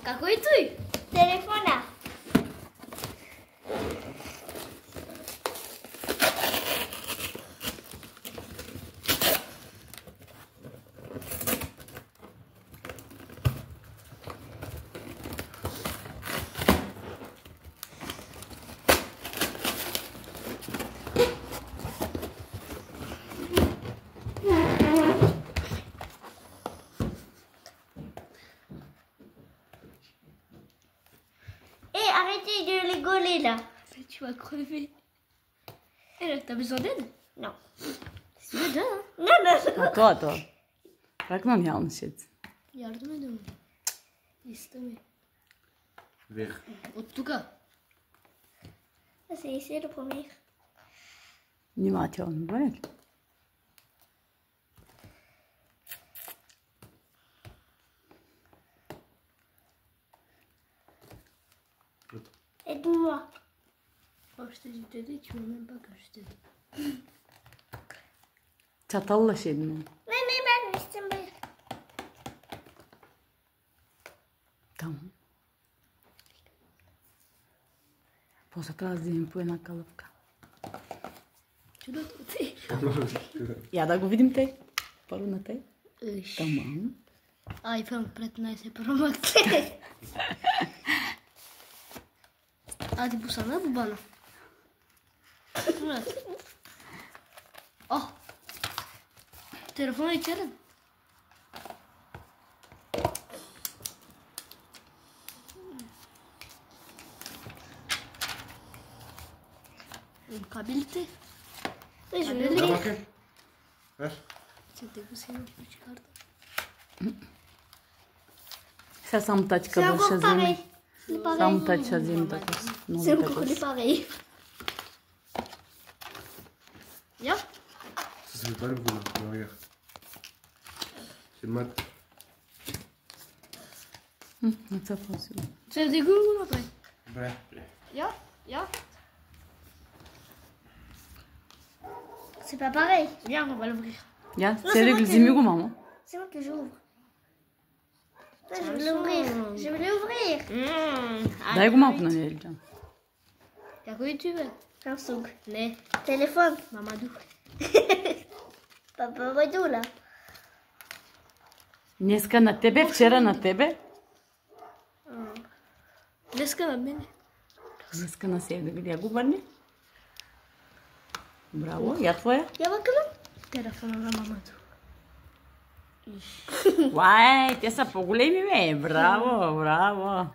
Kako je tvoj? Telefona. Arrêtez de rigoler là. Mais tu vas crever. Eh, t'as besoin d'aide? Non. C'est bien, hein? Non. Attends. Bırakmam yanlış et. Yardım edin. İstemiyor. Ver. Ottuka. C'est ici le premier. Nimati onu böyle. Aide-moi. Oh, je t'ai dit de t'aider, tu m'as même pas que je t'aide. Çatalla şeydin onu. Mais ben istemiyorum. Tamam. Posso trazer põe na kalıpka. Tu dois t'aider. Ja da go vidim te. Paru na te. Ish. Tamam. Ai, fam, pretnaj se promak. Hadi bu sana, bu bana. Evet. Ah. Telefonu içerim. Kabilite. Oui, je Allez, veux Ver lire. bakayım. Ver. C'était bu senin çıkardı. Сейчас сам тачка C'est больше encore pareil. зимы. C'est pareil. Сам тачка зимы такой. C'est encore les pareils. Ya. Ça se fait pas le boulot. Non, regarde. C'est mat. Это просто. C'est des goûts après. Bref. Ya. Ya. C'est pas pareil. Viens, on va l'ouvrir. Ya c'est sevgili moi qui zimi joue. gum ama. C'est moi que j'ouvre. Je vais l'ouvrir. Je vais l'ouvrir. Dayı gum altına vereceğim. Kako tu veux? Samsung. Ne? Téléphone. Mamadou. Papa Badou là. Dneska na tebe, včera na tebe. Dneska na mene. Dneska na sevgili Yakup anne. Bravo. Ya tvoja? Ya bakalım. Telefona na Mamadou. Vay, te sa по-големи ме. Браво, браво.